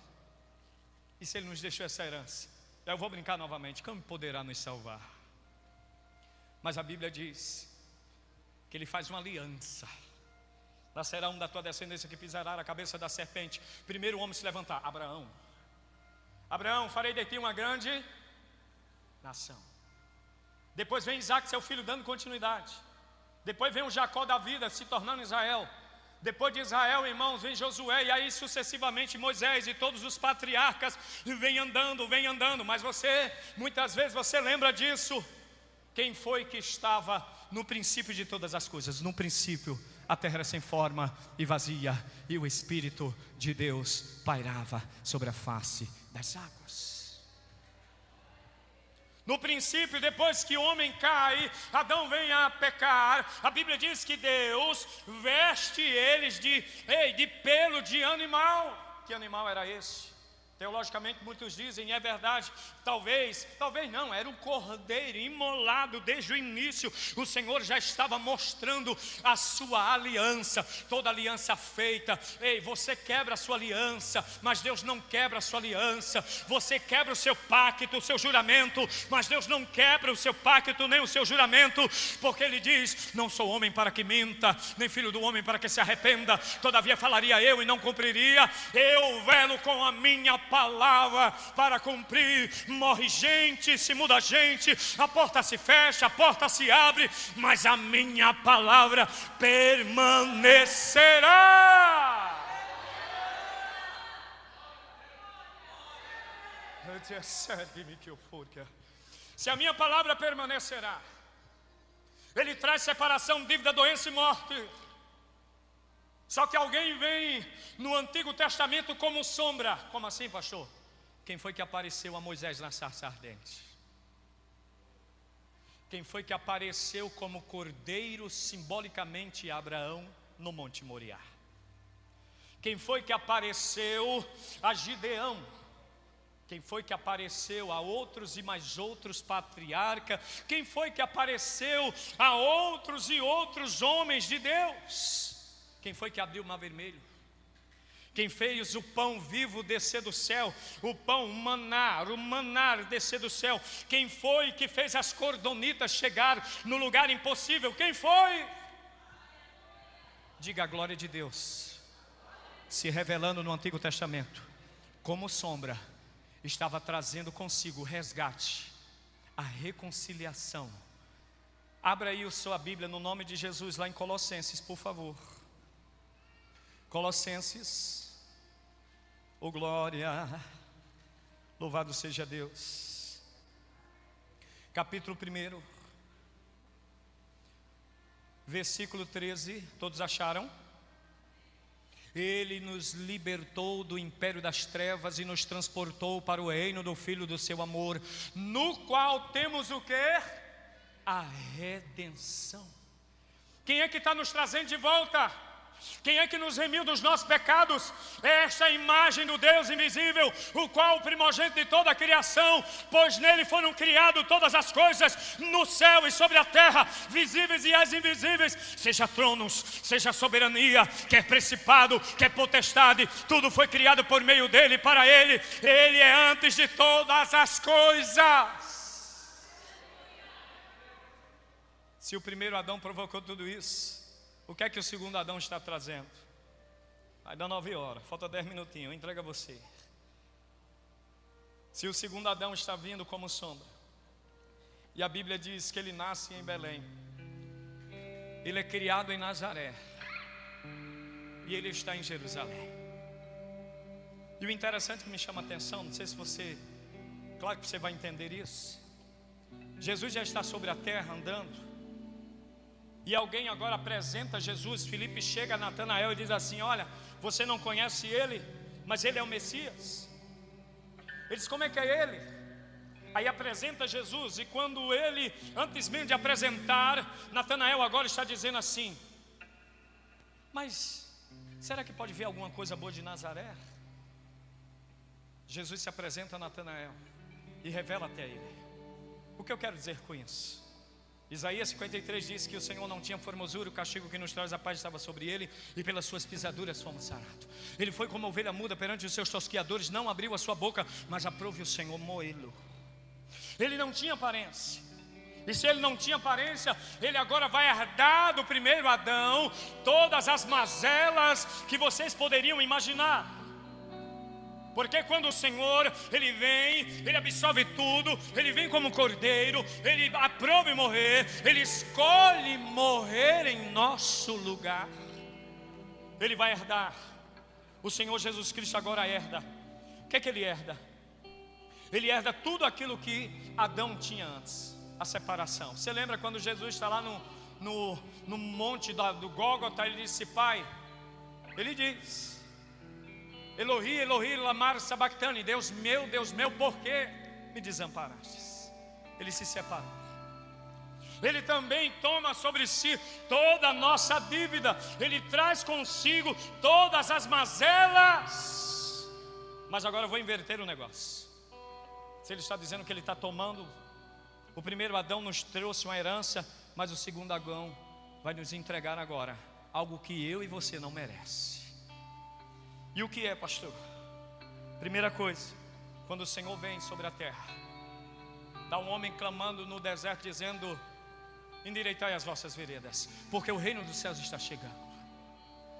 E se ele nos deixou essa herança, eu vou brincar novamente, quem poderá nos salvar? Mas a Bíblia diz que ele faz uma aliança. Nascerá um da tua descendência que pisará a cabeça da serpente. Primeiro o homem se levantar: Abraão, Abraão, farei de ti uma grande nação. Depois vem Isaac, seu filho, dando continuidade. Depois vem o Jacó da vida, se tornando Israel. Depois de Israel, irmãos, vem Josué, e aí sucessivamente Moisés e todos os patriarcas, e vem andando. Mas muitas vezes você lembra disso. Quem foi que estava no princípio de todas as coisas? No princípio, a terra era sem forma e vazia, e o Espírito de Deus pairava sobre a face das águas. No princípio, depois que o homem cai, Adão vem a pecar, a Bíblia diz que Deus veste eles de pelo de animal. Que animal era esse? Teologicamente muitos dizem, e é verdade, talvez não, era um cordeiro imolado desde o início. O Senhor já estava mostrando a sua aliança, toda aliança feita. Ei, você quebra a sua aliança, mas Deus não quebra a sua aliança. Você quebra o seu pacto, o seu juramento, mas Deus não quebra o seu pacto nem o seu juramento, porque Ele diz: não sou homem para que minta, nem filho do homem para que se arrependa. Todavia falaria eu e não cumpriria. Eu velo com a minha palavra para cumprir. Morre gente, se muda gente, a porta se fecha, a porta se abre, mas a minha palavra permanecerá. Se a minha palavra permanecerá, Ele traz separação, dívida, doença e morte. Só que alguém vem no Antigo Testamento como sombra. Como assim, pastor? Quem foi que apareceu a Moisés na sarça ardente? Quem foi que apareceu como cordeiro simbolicamente a Abraão no Monte Moriá? Quem foi que apareceu a Gideão Quem foi que apareceu a outros e mais outros patriarcas? Quem foi que apareceu a outros e outros homens de Deus? Quem foi que abriu o mar vermelho? Quem fez o pão vivo descer do céu? O pão, o maná descer do céu? Quem foi que fez as cordonitas chegar no lugar impossível? Quem foi? Diga: a glória de Deus se revelando no Antigo Testamento como sombra, estava trazendo consigo o resgate, a reconciliação. Abra aí a sua Bíblia no nome de Jesus, lá em Colossenses, por favor. Colossenses, oh glória, louvado seja Deus. Capítulo 1, versículo 13, todos acharam? Ele nos libertou do império das trevas e nos transportou para o reino do Filho do seu amor, no qual temos o quê? A redenção. Quem é que está nos trazendo de volta? Quem é que nos remiu dos nossos pecados? É esta imagem do Deus invisível, o qual o primogênito de toda a criação, pois nele foram criadas todas as coisas, no céu e sobre a terra, visíveis e as invisíveis, seja tronos, seja soberania, quer principado, quer potestade, tudo foi criado por meio dele e para ele. Ele é antes de todas as coisas. Se o primeiro Adão provocou tudo isso, o que é que o segundo Adão está trazendo? Vai dar 9 horas, falta 10 minutinhos, eu entrego a você. Se o segundo Adão está vindo como sombra, e a Bíblia diz que ele nasce em Belém, ele é criado em Nazaré, e ele está em Jerusalém. E o interessante que me chama a atenção, não sei se você, claro que você vai entender isso, Jesus já está sobre a terra andando, e alguém agora apresenta Jesus. Filipe chega a Natanael e diz assim: olha, você não conhece ele, mas ele é o Messias. Ele diz: como é que é ele? Aí apresenta Jesus, e quando ele, antes mesmo de apresentar, Natanael agora está dizendo assim: mas será que pode ver alguma coisa boa de Nazaré? Jesus se apresenta a Natanael e revela até ele. O que eu quero dizer com isso? Isaías 53 diz que o Senhor não tinha formosura, o castigo que nos traz a paz estava sobre ele, e pelas suas pisaduras fomos sarados. Ele foi como ovelha muda perante os seus tosquiadores, não abriu a sua boca, mas aprove o Senhor moê-lo. Ele não tinha aparência, e se ele não tinha aparência, ele agora vai herdar do primeiro Adão todas as mazelas que vocês poderiam imaginar. Porque quando o Senhor, Ele vem, Ele absorve tudo, Ele vem como cordeiro, Ele aprova morrer, Ele escolhe morrer em nosso lugar. Ele vai herdar. O Senhor Jesus Cristo agora herda. O que é que Ele herda? Ele herda tudo aquilo que Adão tinha antes, a separação. Você lembra quando Jesus está lá no monte do Gólgota, Ele disse: Pai, Ele diz: Elohi, Elohi, lamar sabactani, Deus meu, por que me desamparastes? Ele se separou. Ele também toma sobre si toda a nossa dívida. Ele traz consigo todas as mazelas. Mas agora eu vou inverter o negócio. Se ele está dizendo que ele está tomando, o primeiro Adão nos trouxe uma herança, mas o segundo Adão vai nos entregar agora algo que eu e você não merece. E o que é, pastor? Primeira coisa, quando o Senhor vem sobre a terra, dá um homem clamando no deserto dizendo: endireitai as vossas veredas, porque o reino dos céus está chegando.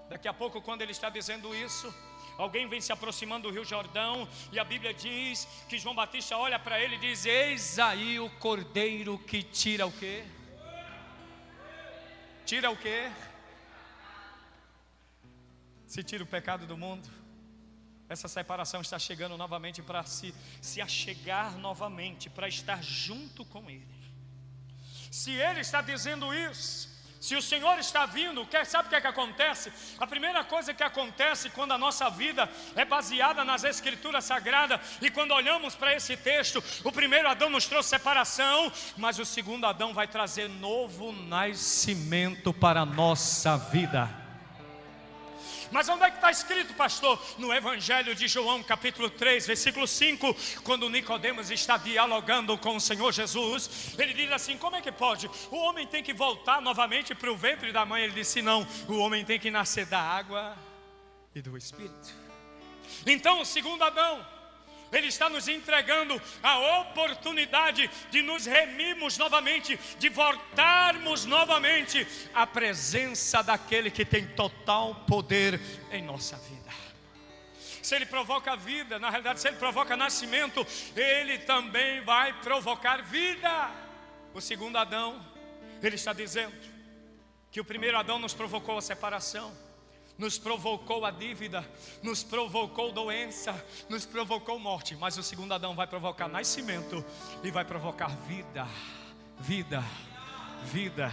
Daqui a pouco, quando ele está dizendo isso, alguém vem se aproximando do Rio Jordão, e a Bíblia diz que João Batista olha para ele e diz: eis aí o cordeiro que tira o quê? Tira o quê? Se tira o pecado do mundo. Essa separação está chegando novamente para se achegar novamente, para estar junto com Ele. Se Ele está dizendo isso, se o Senhor está vindo, sabe o que é que acontece? A primeira coisa que acontece quando a nossa vida é baseada nas Escrituras Sagradas, e quando olhamos para esse texto, o primeiro Adão nos trouxe separação, mas o segundo Adão vai trazer novo nascimento para a nossa vida. Mas onde é que está escrito, pastor? No Evangelho de João, capítulo 3, versículo 5, quando Nicodemos está dialogando com o Senhor Jesus, ele diz assim: como é que pode? O homem tem que voltar novamente para o ventre da mãe. Ele disse: não, o homem tem que nascer da água e do Espírito. Então, o segundo Adão, ele está nos entregando a oportunidade de nos remirmos novamente, de voltarmos novamente à presença daquele que tem total poder em nossa vida. Se ele provoca vida, na realidade, se ele provoca nascimento, ele também vai provocar vida. O segundo Adão, ele está dizendo que o primeiro Adão nos provocou a separação, nos provocou a dívida, nos provocou doença, nos provocou morte. Mas o segundo Adão vai provocar nascimento e vai provocar vida, vida, vida.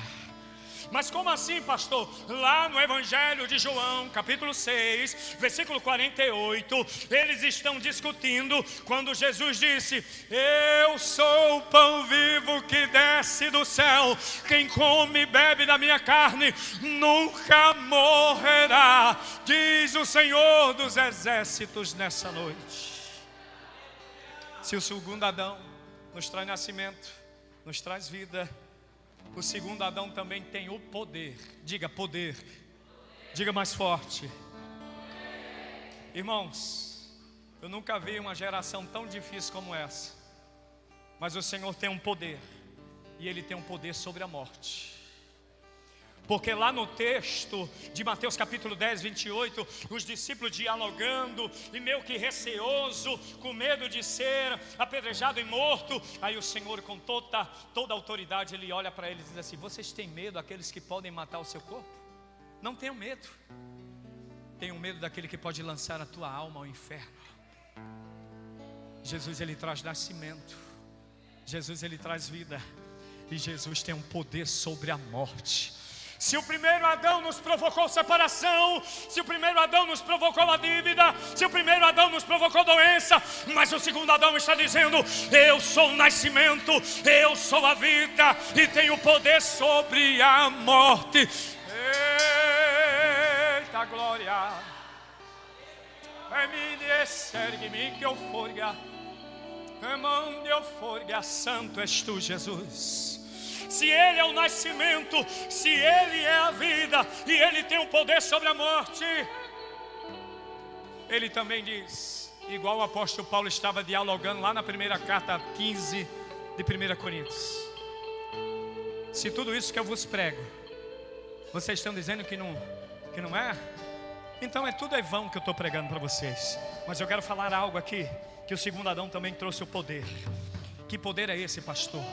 Mas como assim, pastor? Lá no Evangelho de João, capítulo 6, versículo 48, eles estão discutindo quando Jesus disse: eu sou o pão vivo que desce do céu, quem come e bebe da minha carne nunca morrerá, diz o Senhor dos exércitos nessa noite. Se o segundo Adão nos traz nascimento, nos traz vida, o segundo Adão também tem o poder. Diga poder. Diga mais forte. Irmãos, eu nunca vi uma geração tão difícil como essa. Mas o Senhor tem um poder. E Ele tem um poder sobre a morte. Porque lá no texto de Mateus capítulo 10, 28, os discípulos dialogando e meio que receoso, com medo de ser apedrejado e morto. Aí o Senhor, com toda a autoridade, Ele olha para eles e diz assim: vocês têm medo daqueles que podem matar o seu corpo? Não tenham medo. Tenham medo daquele que pode lançar a tua alma ao inferno. Jesus, Ele traz nascimento. Jesus, Ele traz vida. E Jesus tem um poder sobre a morte. Se o primeiro Adão nos provocou separação, se o primeiro Adão nos provocou a dívida, se o primeiro Adão nos provocou doença, mas o segundo Adão está dizendo: eu sou o nascimento, eu sou a vida e tenho poder sobre a morte. Eita glória! Santo és tu, Jesus. Se Ele é o nascimento, se Ele é a vida e Ele tem o poder sobre a morte, Ele também diz, igual o apóstolo Paulo estava dialogando lá na primeira carta 15 de 1 Coríntios: se tudo isso que eu vos prego, vocês estão dizendo que não é, então tudo é vão que eu estou pregando para vocês. Mas eu quero falar algo aqui, que o segundo Adão também trouxe o poder. Que poder é esse, pastor?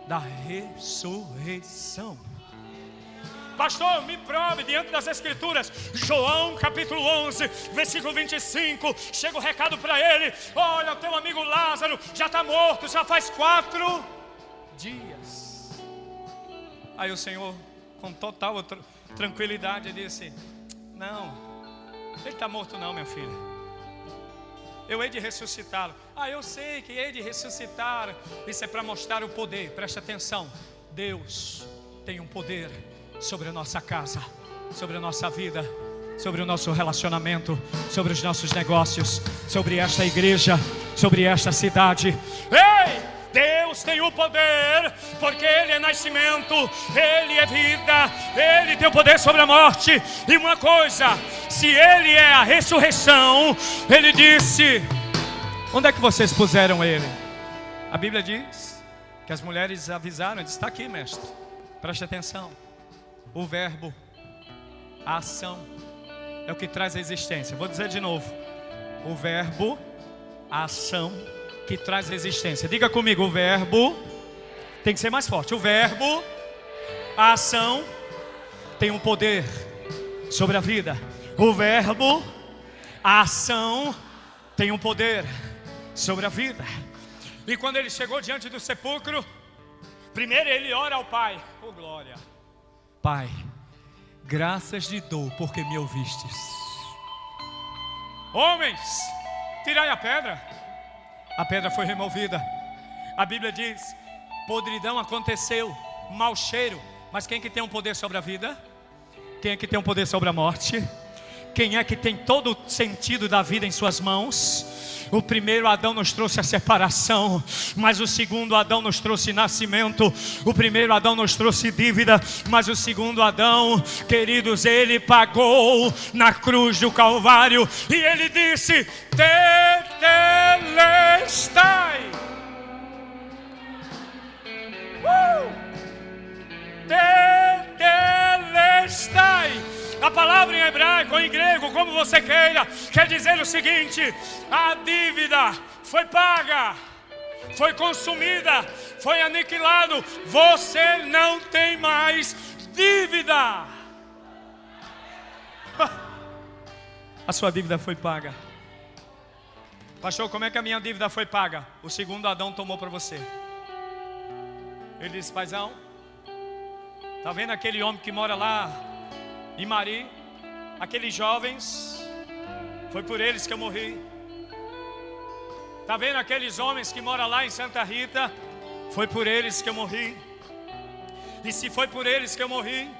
Da ressurreição. Pastor, me prove diante das Escrituras. João capítulo 11, versículo 25. Chega o recado para ele: olha, o teu amigo Lázaro já está morto, já faz 4 dias. Aí o Senhor, com total tranquilidade, disse: não, ele está morto não, minha filha. Eu hei de ressuscitá-lo. Eu sei que hei de ressuscitar. Isso é para mostrar o poder. Preste atenção. Deus tem um poder sobre a nossa casa, sobre a nossa vida, sobre o nosso relacionamento, sobre os nossos negócios, sobre esta igreja, sobre esta cidade. Ei! Deus tem o poder, porque Ele é nascimento, Ele é vida, Ele tem o poder sobre a morte. E uma coisa, se Ele é a ressurreição, Ele disse: onde é que vocês puseram Ele? A Bíblia diz que as mulheres avisaram, disse: está aqui, mestre, preste atenção. O verbo, a ação, é o que traz a existência. Vou dizer de novo: o verbo, a ação, que traz resistência. Diga comigo: o verbo, tem que ser mais forte. O verbo, a ação, tem um poder sobre a vida. O verbo, a ação, tem um poder sobre a vida. E quando ele chegou diante do sepulcro, primeiro ele ora ao Pai: oh glória, Pai, graças lhe dou porque me ouvistes. Homens, tirai a pedra. A pedra foi removida. A Bíblia diz: podridão aconteceu, mau cheiro. Mas quem que tem um poder sobre a vida? Quem é que tem um poder sobre a morte? Quem é que tem todo o sentido da vida em suas mãos? O primeiro Adão nos trouxe a separação, mas o segundo Adão nos trouxe nascimento. O primeiro Adão nos trouxe dívida, mas o segundo Adão, queridos, ele pagou na cruz do Calvário. E ele disse: Tetelestai. Tetelestai. A palavra em hebraico ou em grego, como você queira, quer dizer o seguinte: a dívida foi paga, foi consumida, foi aniquilado. Você não tem mais dívida. A sua dívida foi paga. Pastor, como é que a minha dívida foi paga? O segundo Adão tomou para você. Ele disse: paizão, tá vendo aquele homem que mora lá em Mari, aqueles jovens, foi por eles que eu morri. Tá vendo aqueles homens que moram lá em Santa Rita, foi por eles que eu morri. E se foi por eles que eu morri,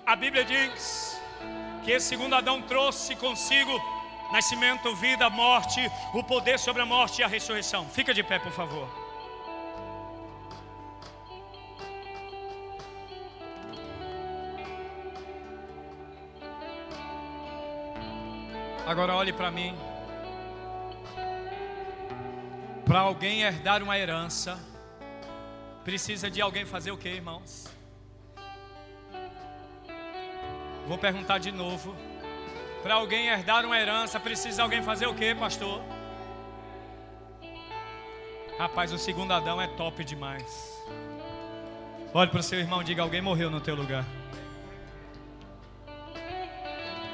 a Bíblia diz que esse segundo Adão trouxe consigo nascimento, vida, morte, o poder sobre a morte e a ressurreição. Fica de pé, por favor. Agora olhe para mim. Para alguém herdar uma herança, precisa de alguém fazer o que, irmãos? Vou perguntar de novo. Para alguém herdar uma herança, precisa alguém fazer o que, pastor? Rapaz, o segundo Adão é top demais. Olhe para o seu irmão e diga: alguém morreu no teu lugar.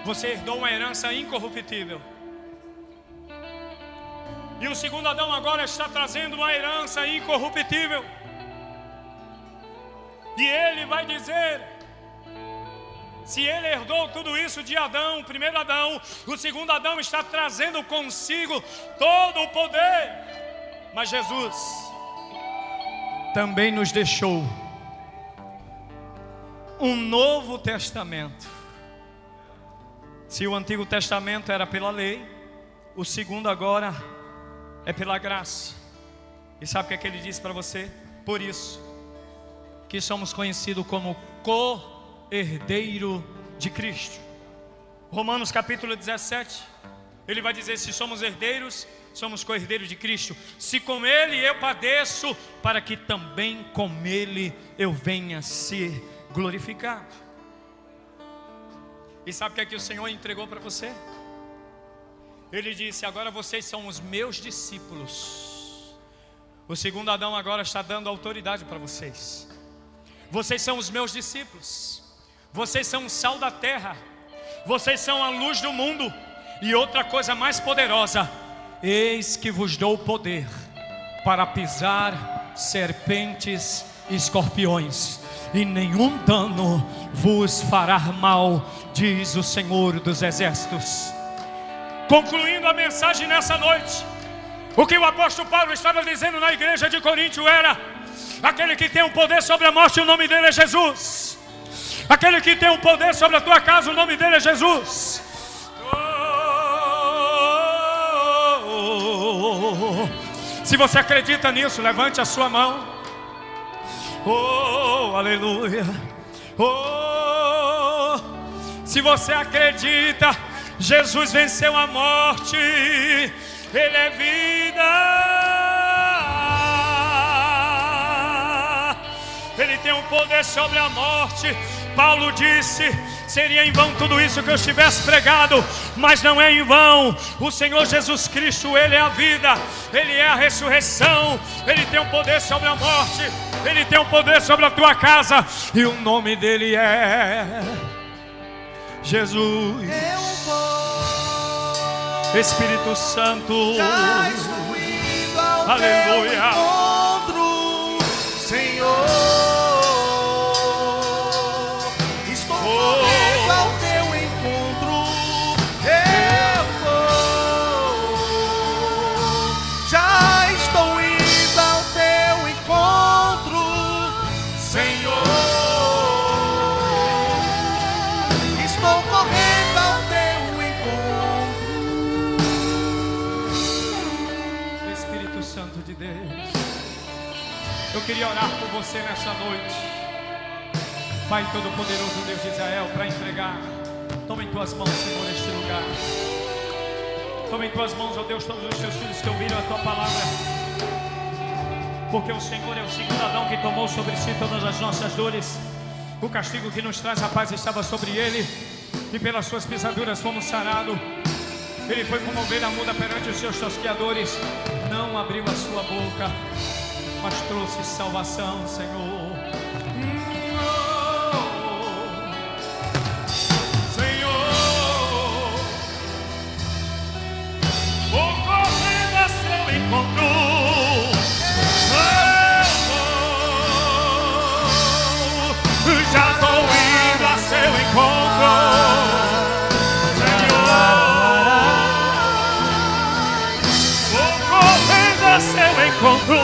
Você herdou uma herança incorruptível. E o segundo Adão agora está trazendo uma herança incorruptível. E ele vai dizer: se ele herdou tudo isso de Adão, o primeiro Adão, o segundo Adão está trazendo consigo todo o poder. Mas Jesus também nos deixou um novo testamento. Se o Antigo Testamento era pela lei, o segundo agora é pela graça. E sabe o que é que ele disse para você? Por isso que somos conhecidos como co-herdeiro de Cristo. Romanos capítulo 17, ele vai dizer: se somos herdeiros, somos co-herdeiros de Cristo. Se com ele eu padeço, para que também com ele eu venha a ser glorificado. E sabe o que é que o Senhor entregou para você? Ele disse: agora vocês são os meus discípulos. O segundo Adão agora está dando autoridade para vocês. Vocês são os meus discípulos. Vocês são o sal da terra. Vocês são a luz do mundo. E outra coisa mais poderosa: eis que vos dou poder para pisar serpentes e escorpiões, e nenhum dano vos fará mal, diz o Senhor dos Exércitos. Concluindo a mensagem nessa noite, o que o apóstolo Paulo estava dizendo na igreja de Coríntio era: aquele que tem o poder sobre a morte, o nome dele é Jesus. Aquele que tem o poder sobre a tua casa, o nome dele é Jesus. Se você acredita nisso, levante a sua mão. Oh, aleluia. Oh, se você acredita, Jesus venceu a morte, ele é vida, ele tem um poder sobre a morte. Paulo disse: seria em vão tudo isso que eu estivesse pregado, mas não é em vão. O Senhor Jesus Cristo, ele é a vida, ele é a ressurreição, ele tem um poder sobre a morte, ele tem um poder sobre a tua casa, e o nome dele é Jesus. Espírito Santo, aleluia, Senhor. Santo de Deus. Eu queria orar por você nessa noite. Pai Todo-Poderoso, Deus de Israel, para entregar. Toma em tuas mãos, Senhor, este lugar. Toma em tuas mãos, ó Deus, todos os teus filhos que ouviram a tua palavra. Porque o Senhor é o cidadão que tomou sobre si todas as nossas dores. O castigo que nos traz a paz estava sobre ele, e pelas suas pisaduras fomos sarados. Ele foi como ovelha muda perante os seus tosqueadores. Não abriu a sua boca, mas trouxe salvação, Senhor. Já estou indo a seu encontro, Senhor. Vou correndo a seu encontro.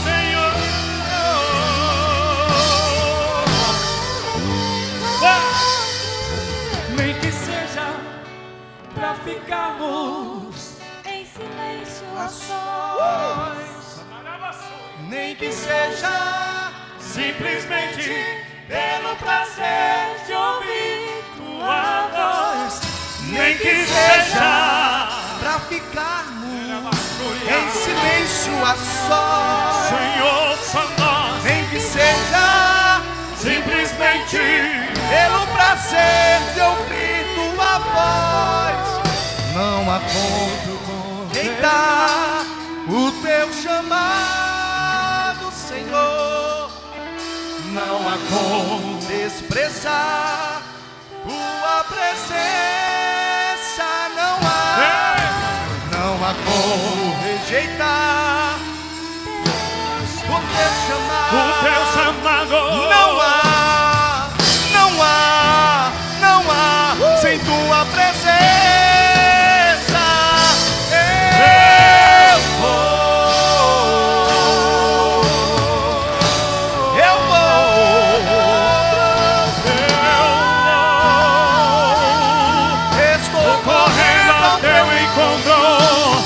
Senhor. Nem que seja pra ficarmos em silêncio a sós, Nem que seja simplesmente pelo prazer de ouvir tua voz. Nem que seja pra ficarmos em silêncio a sós, Senhor, só nós. nem que seja Simplesmente pelo prazer de ouvir tua voz. Não há como rejeitar o teu chamado, Senhor. Não há como desprezar tua presença. Não há como rejeitar o teu chamado. o teu chamado. Não há, sem tua presença. Eu vou, estou correndo ao teu encontro.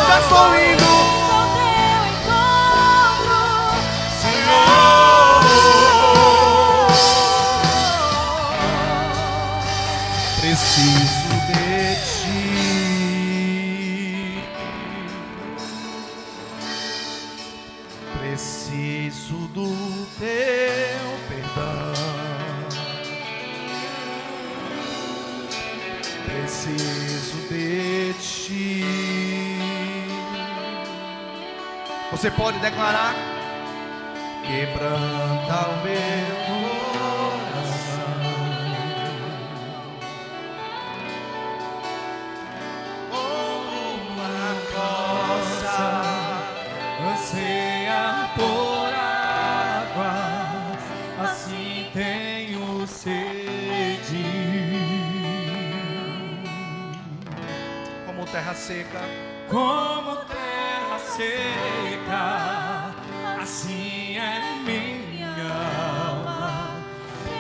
Já estou indo. Preciso de ti. Preciso do teu perdão. Preciso de ti. Você pode declarar: quebranta o meu coração. Uma coisa anseia por água, assim tenho sede. como terra seca, Como terra seca, assim é minha alma.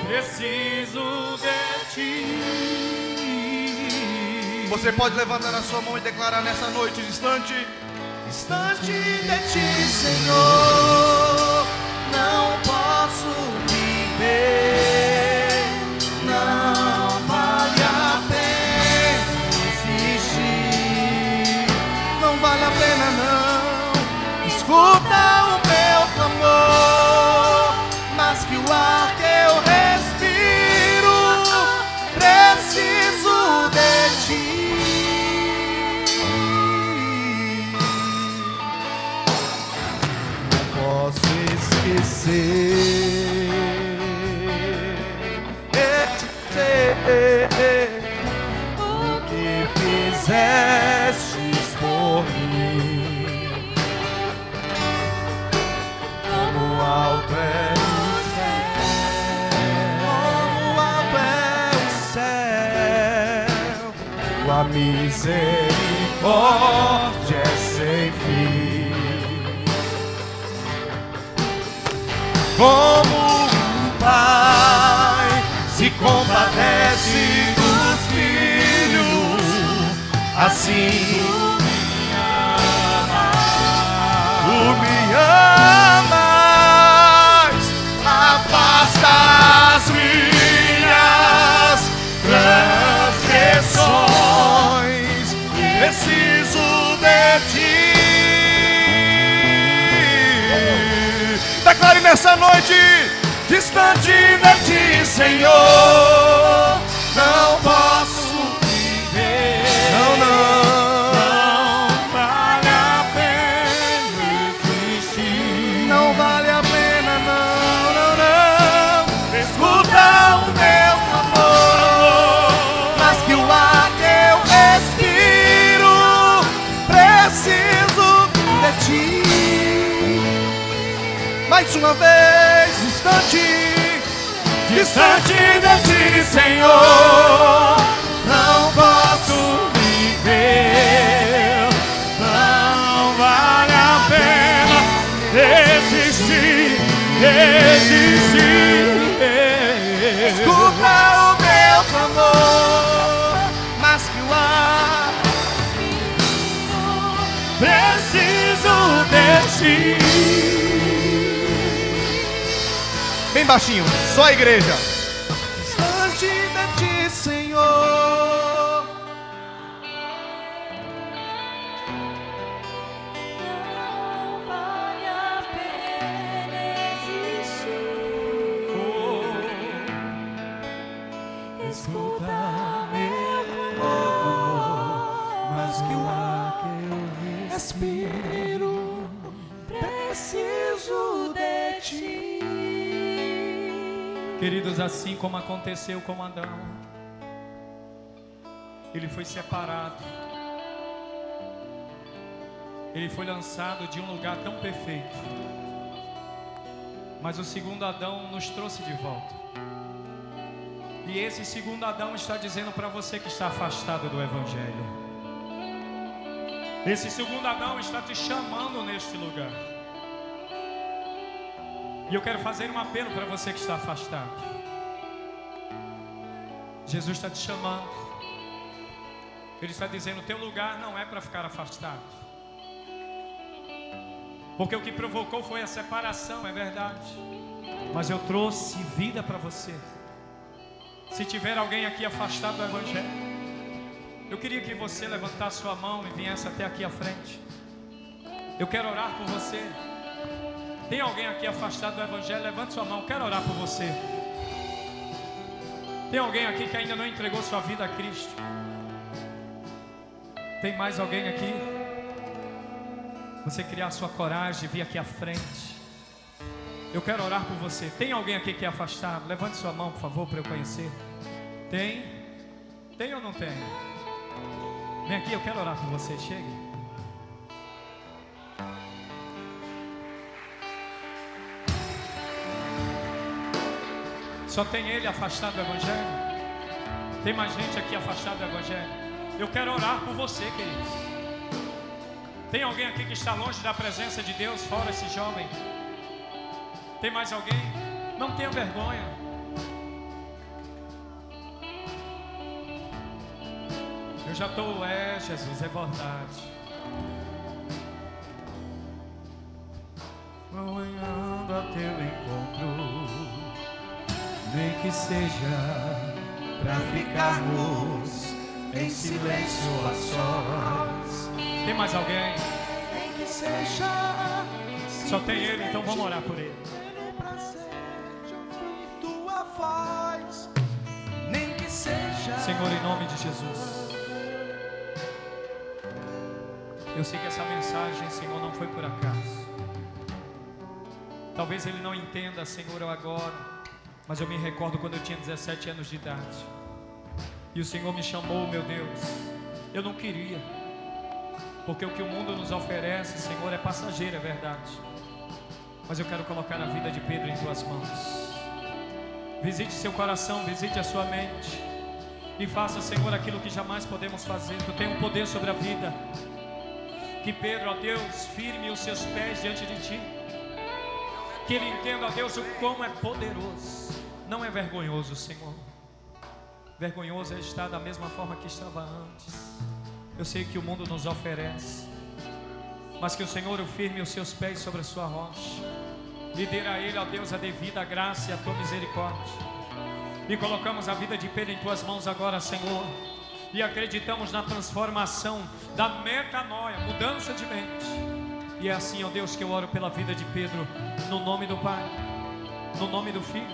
Preciso de ti. você pode levantar a sua mão e declarar nessa noite: distante de ti, Senhor, não posso viver, não vale a pena existir, não vale a pena não. Escuta o meu clamor, mas que o ar que eu respiro, preciso de ti. Posso esquecer o que fizestes por mim. Como alto é o céu, tua misericórdia é sem fim. como o Pai se compadece dos filhos, assim tu me amas, afasta as minhas transgressões, preciso de ti. Declare nessa noite: distante de ti, Senhor, não posso viver. Não, não. Não vale a pena existir. Não vale a pena, não, não, não. Escuta o meu amor, mas que o ar que eu respiro, preciso de ti. Mais uma vez, distante de ti, Senhor, não posso viver. Não vale a pena existir. Escuta o meu clamor, mas que o ar preciso de ti. Bem baixinho, só a igreja. Distante de ti, Senhor, não vale a pena existir. Escuta meu clamor, mas que o ar que eu respiro, preciso de ti. Queridos, assim como aconteceu com Adão, ele foi separado, ele foi lançado de um lugar tão perfeito, mas o segundo Adão nos trouxe de volta. E esse segundo Adão está dizendo para você que está afastado do Evangelho, esse segundo Adão está te chamando neste lugar. E eu quero fazer um apelo para você que está afastado. Jesus está te chamando. Ele está dizendo: teu lugar não é para ficar afastado. Porque o que provocou foi a separação, é verdade. Mas eu trouxe vida para você. Se tiver alguém aqui afastado do Evangelho, eu queria que você levantasse sua mão e viesse até aqui à frente. Eu quero orar por você. Tem alguém aqui afastado do Evangelho? Levante sua mão, quero orar por você. Tem alguém aqui que ainda não entregou sua vida a Cristo? Tem mais alguém aqui? Você criar sua coragem e vir aqui à frente. Eu quero orar por você. Tem alguém aqui que é afastado? Levante sua mão, por favor, para eu conhecer. Tem? Tem ou não tem? Vem aqui, eu quero orar por você. Chegue. Só tem ele afastado do Evangelho? Tem mais gente aqui afastada do Evangelho? Eu quero orar por você, queridos. Tem alguém aqui que está longe da presença de Deus, fora esse jovem? Tem mais alguém? Não tenha vergonha. Eu já estou, Jesus, é verdade. Caminhando a teu encontro, nem que seja pra ficarmos em silêncio a sós. Tem mais alguém? Nem que seja. Só tem ele, então vamos orar por ele. Pra ser de ouvir tua voz, nem que seja. Senhor, em nome de Jesus, eu sei que essa mensagem, Senhor, não foi por acaso. Talvez ele não entenda, Senhor, eu agora, mas eu me recordo quando eu tinha 17 anos de idade e o Senhor me chamou, meu Deus. Eu não queria, porque o que o mundo nos oferece, Senhor, é passageiro, é verdade, mas eu quero colocar a vida de Pedro em tuas mãos. Visite seu coração, visite a sua mente e faça, Senhor, aquilo que jamais podemos fazer. Tu tem um poder sobre a vida. Que Pedro, ó Deus, firme os seus pés diante de ti. Que ele entenda, Deus, o quão é poderoso. Não é vergonhoso, Senhor. Vergonhoso é estar da mesma forma que estava antes. Eu sei que o mundo nos oferece, mas que o Senhor o firme os seus pés sobre a sua rocha. E dê a ele, ó Deus, a devida graça e a tua misericórdia. E colocamos a vida de Pedro em tuas mãos agora, Senhor. E acreditamos na transformação, da metanoia, mudança de mente. E é assim, ó Deus, que eu oro pela vida de Pedro, no nome do Pai, no nome do Filho,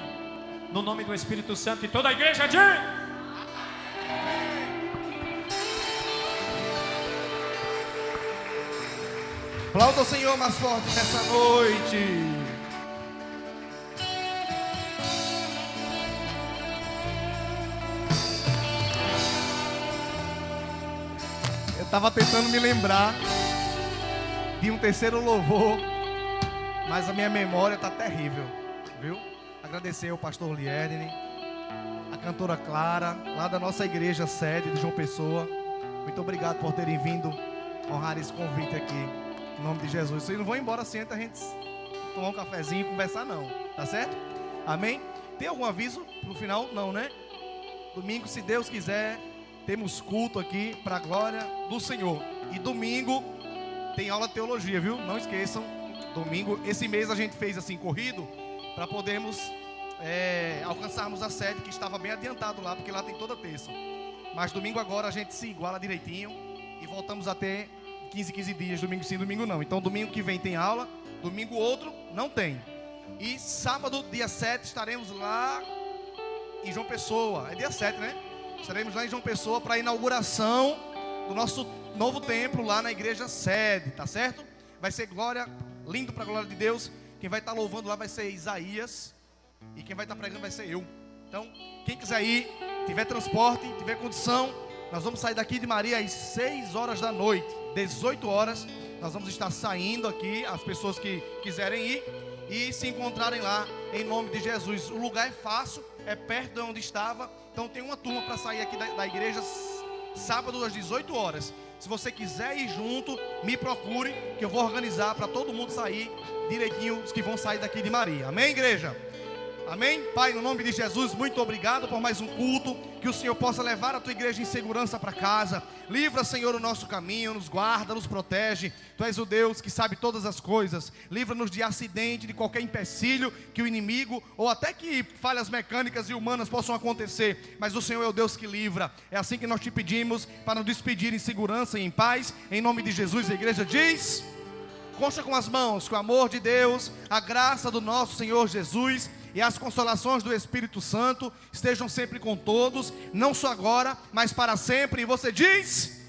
no nome do Espírito Santo. E toda a igreja diz: aplauda o Senhor mais forte nessa noite. Eu estava tentando me lembrar de um terceiro louvor, mas a minha memória está terrível, viu? Agradecer ao pastor Lierne, a cantora Clara, lá da nossa igreja sede de João Pessoa. Muito obrigado por terem vindo honrar esse convite aqui, em nome de Jesus. Vocês não vão embora sem a gente tomar um cafezinho e conversar não, tá certo? Amém? Tem algum aviso no final? Não, né? Domingo, se Deus quiser, temos culto aqui para a glória do Senhor. E domingo tem aula de teologia, viu? Não esqueçam, domingo. Esse mês a gente fez assim, corrido, para podermos alcançarmos a sede que estava bem adiantado lá, porque lá tem toda terça. Mas domingo agora a gente se iguala direitinho e voltamos a ter 15 dias, domingo sim, domingo não. Então domingo que vem tem aula, domingo outro não tem. E sábado, dia 7, estaremos lá em João Pessoa. É dia 7, né? Estaremos lá em João Pessoa para a inauguração do nosso novo templo lá na igreja sede, tá certo? Vai ser glória, lindo para a glória de Deus. Quem vai estar louvando lá vai ser Isaías, e quem vai estar pregando vai ser eu. Então, quem quiser ir, tiver transporte, tiver condição, nós vamos sair daqui de Maria às 6 horas da noite. 18 horas, nós vamos estar saindo aqui, as pessoas que quiserem ir e se encontrarem lá, em nome de Jesus. O lugar é fácil, é perto de onde estava. Então tem uma turma para sair aqui da igreja sábado às 18 horas. Se você quiser ir junto, me procure, que eu vou organizar para todo mundo sair direitinho, os que vão sair daqui de Maria. Amém, igreja? Amém? Pai, no nome de Jesus, muito obrigado por mais um culto. Que o Senhor possa levar a tua igreja em segurança para casa. Livra, Senhor, o nosso caminho, nos guarda, nos protege. Tu és o Deus que sabe todas as coisas. Livra-nos de acidente, de qualquer empecilho que o inimigo, ou até que falhas mecânicas e humanas possam acontecer. Mas o Senhor é o Deus que livra. É assim que nós te pedimos, para nos despedir em segurança e em paz. Em nome de Jesus, a igreja diz: concha com as mãos, que o amor de Deus, a graça do nosso Senhor Jesus e as consolações do Espírito Santo estejam sempre com todos, não só agora, mas para sempre. E você diz: